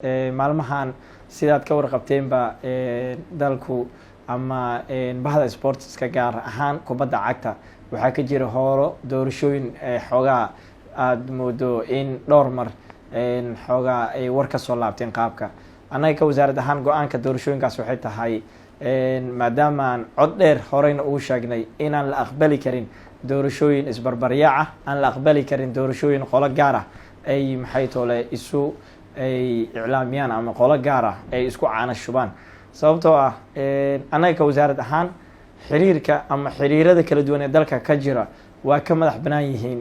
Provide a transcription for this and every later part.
maalmahan sidaad ka warqabteen ba dalku ama bahda sportska gaar ahaan kubadda cagta waxaa ka jira hoolo doorashooyin xoogaa aad moodo in dhowr mar xoogaa ay war ka soo laabteen qaabka annaga ka wasaarad ahaan go-aanka doorashooyinkaas waxay tahay maadaama aan cod dheer horeyna ugu sheegnay inaan la aqbali karin doorashooyin isbarbaryaac ah aan la aqbali karin doorashooyin qolo gaar ah ay maxay toole isu ay iclaamiyaan ama qolo gaar ah ay isku caana shubaan sababtoo ah annaga ka wasaarad ahaan xiriirka ama xiriirada kala duwan ee dalka ka jira waa ka madax banaan yihiin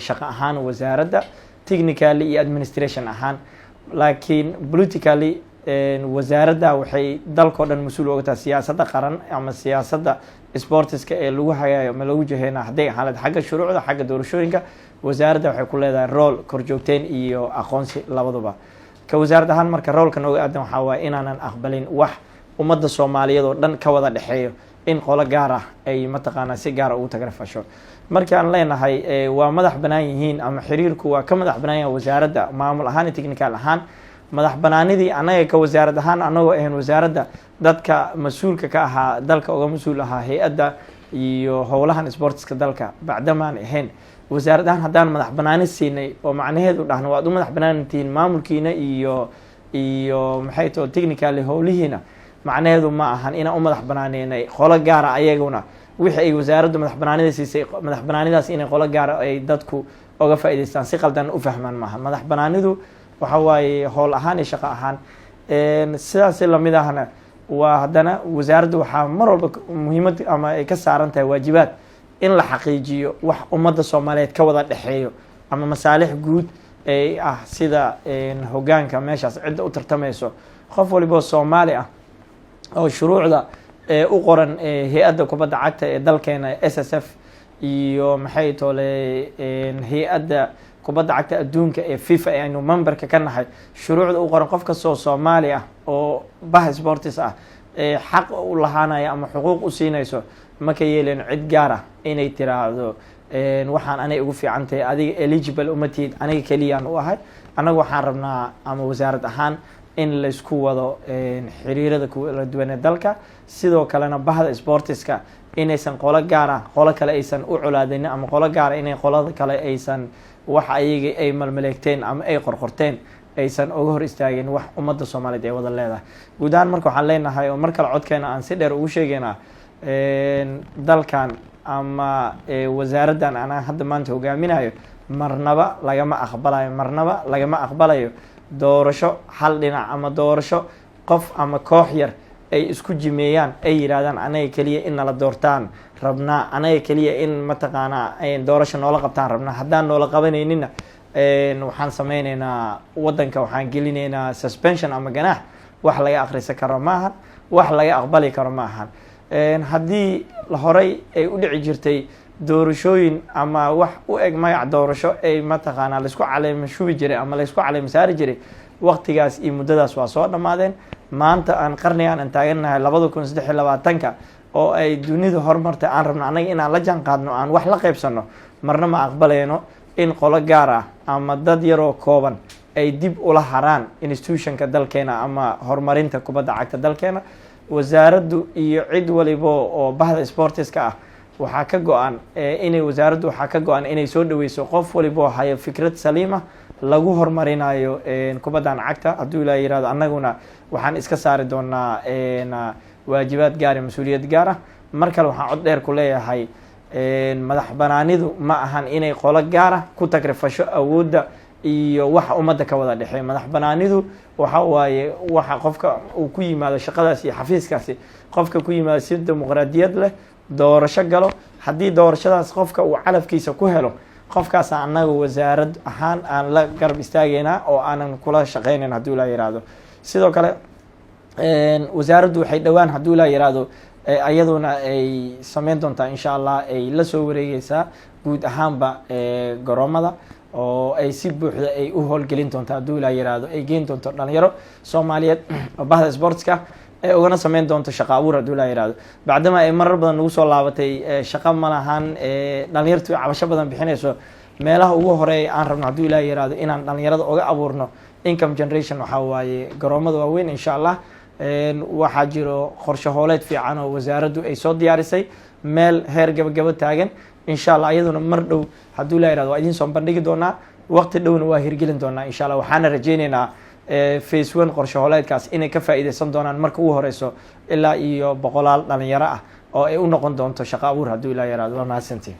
shaqo ahaan wasaaradda technically iyo administration ahaan laakiin politically wasaaradda waxay dalkao dhan mas-uul oga tahay siyaasadda qaran ama siyaasadda sportiska ee lagu hagaayo ama lagu jaheyna hadday ahaan lahayd xagga shuruucda xagga doorashooyinka wasaaradda waxay ku leedahay rool korjoogteen iyo aqoonsi labaduba ka wasaarad ahaan marka roolka nooga aadan waxaa waaye inaanan aqbalin wax ummadda soomaaliyeed oo dhan ka wada dhexeeyo in qolo gaar ah ay mataqaanaa si gaara ugu tagrafasho markii aan leenahay waa madax banaan yihiin ama xiriirku waa ka madax banaan yahay wasaaradda maamul ahaan iyo technical ahaan madax banaanidii annaga ka wasaarad ahaan annagoo ahayn wasaaradda dadka mas-uulka ka ahaa dalka uga mas-uul ahaa hay-adda iyo howlahan sportska dalka bacdamaan ahayn wasaarad ahaan haddaan madax banaani siinay oo macnaheedu dhahno waad u madax banaantihiin maamulkiina iyo maxay too technically howlihiina macnaheedu ma ahan inaan u madax banaaneynay qolo gaara ayaguna wixii ay wasaaraddu madax banaanida siisay madax banaanidaas inay qolo gaara ay dadku oga faa'idaystaan si qaldan u fahmaan maaha madax banaanidu waxa waaye howl ahaan iyo shaqo ahaan sidaas lamid ahna waa haddana wasaaraddu waxaa mar walba muhiimad ama ay ka saaran tahay waajibaad in la xaqiijiyo wax ummadda soomaaliyeed ka wada dhexeeyo ama masaalix guud ee ah sida hogaanka meeshaas cidda u tartamayso qof waliboo soomaali ah oo shuruucda u qoran hay-adda kubadda cagta ee dalkeena SSF iyo maxay toole hay-adda kubadda cagta adduunka ee FIFA ee aynu memberka ka nahay shuruucda u qoran qof kastoo soomaali ah oo bah sportis ah xaq u lahaanaya ama xuquuq u siinayso ma ka yeelin cid gaar ah inay tiraahdo waxaan anay ugu fiican tahay adiga eligible uma tihid aniga keliyaan u ahay annaga waxaan rabnaa ama wasaarad ahaan in laysku wado xiriirada kala duwan ee dalka sidoo kalena bahda sportiska inaysan qolo gaar ah qolo kale aysan u colaadin ama qolo gaara inay qolada kale aysan wax ayaga ay malmaleegteen ama ay qorqorteen aysan uga hor istaagin wax ummadda soomaaliyeed ay wada leedahay guud ahaan marka waxaan leenahay oo mar kale codkeena aan si dheer ugu sheegeynaa dalkan ama wasaaraddan anaa hadda maanta hogaaminayo marnaba lagama aqbalayo doorasho hal dhinac ama doorasho qof ama koox yar ay isku jimeeyaan ay yidhahdaan anaga keliya in nala doortaan rabnaa anaga keliya in mataqaanaa doorasho noola qabtaan rabnaa haddaan noola qabanayninna waxaan sameyneynaa waddanka waxaan gelinaynaa suspension ama ganaax wax laga akrisa karo maahan wax laga aqbali karo ma ahan haddii horey ay u dhici jirtay doorashooyin ama wax u eg magac doorasho ay mataqaanaa laysku caleema shubi jiray ama laysku caleema saari jiray waqtigaas iyo muddadaas waa soo dhammaadeen maanta aan qarnigaan aan taagannahay 2023 oo ay dunida horumartay aan rabno annaga inaan la jaan qaadno aan wax la qaybsano marna ma aqbaleyno in qolo gaar ah ama dad yaroo kooban ay dib ula haraan institutionka dalkeena ama horumarinta kubadda cagta dalkeena wasaaraddu iyo cid waliba oo bahda sportiska ah waxaa ka go-an inay soo dhaweyso qof waliboo hayo fikrad saliima lagu horumarinayo kubaddan cagta hadduu ilaa yirahdo annaguna waxaan iska saari doonaa waajibaad gaar iyo mas-uuliyad gaar ah mar kale waxaan cod dheer ku leeyahay madax banaanidu ma ahan inay qolo gaara ku tagrifasho awoodda iyo waxa ummadda ka wada dhexeey madax banaanidu waxa waaye waxa qofka uu ku yimaado shaqadaas iyo xafiiskaasi qofka ku yimaado si dimuqraadiyad leh doorasho galo haddii doorashadaas qofka uu calafkiisa ku helo qofkaas annaga wasaarad ahaan aan la garab istaageynaa oo aanan kula shaqeynayn hadduu ilaa yiraahdo sidoo kale wasaaraddu waxay dhowaan hadduu ilaa yiraahdo ayaduna ay sameyn doontaa insha allah ay la soo wareegeysaa guud ahaanba garoomada oo ay si buuxda ay u howlgelin doonto hadduu ilaa yiraahdo ay geyn doonto dhalinyaro soomaaliyeed oo bahda sportska ee ugana sameyn doonto shaqo abuur hadduu ilaa yiraahdo bacdama ay marar badan nagu soo laabatay shaqo ma lahan dhalinyartu cabasho badan bixinayso meelaha ugu horeeya aan rabno hadduu ilaa yiraahdo inaan dhalinyarada uga abuurno income generation waxaa waaye garoomada waaweyn insha allah waxaa jiro qorshe hooleed fiican oo wasaaraddu ay soo diyaarisay meel heer gabagabo taagan insha allah iyaduna mar dhow hadduu la yihahdo waa idiin soo bandhigi doonaa waqti dhowna waa hirgelin doonaa insha allah waxaana rajaynaynaa phase 1 qorshe hooleedkaas inay ka faa'iideysan doonaan marka ugu horeyso ilaa iyo 100 dhalinyaro ah oo ay u noqon doonto shaqo abuur hadduu la yihahdo. waa mahadsantiin.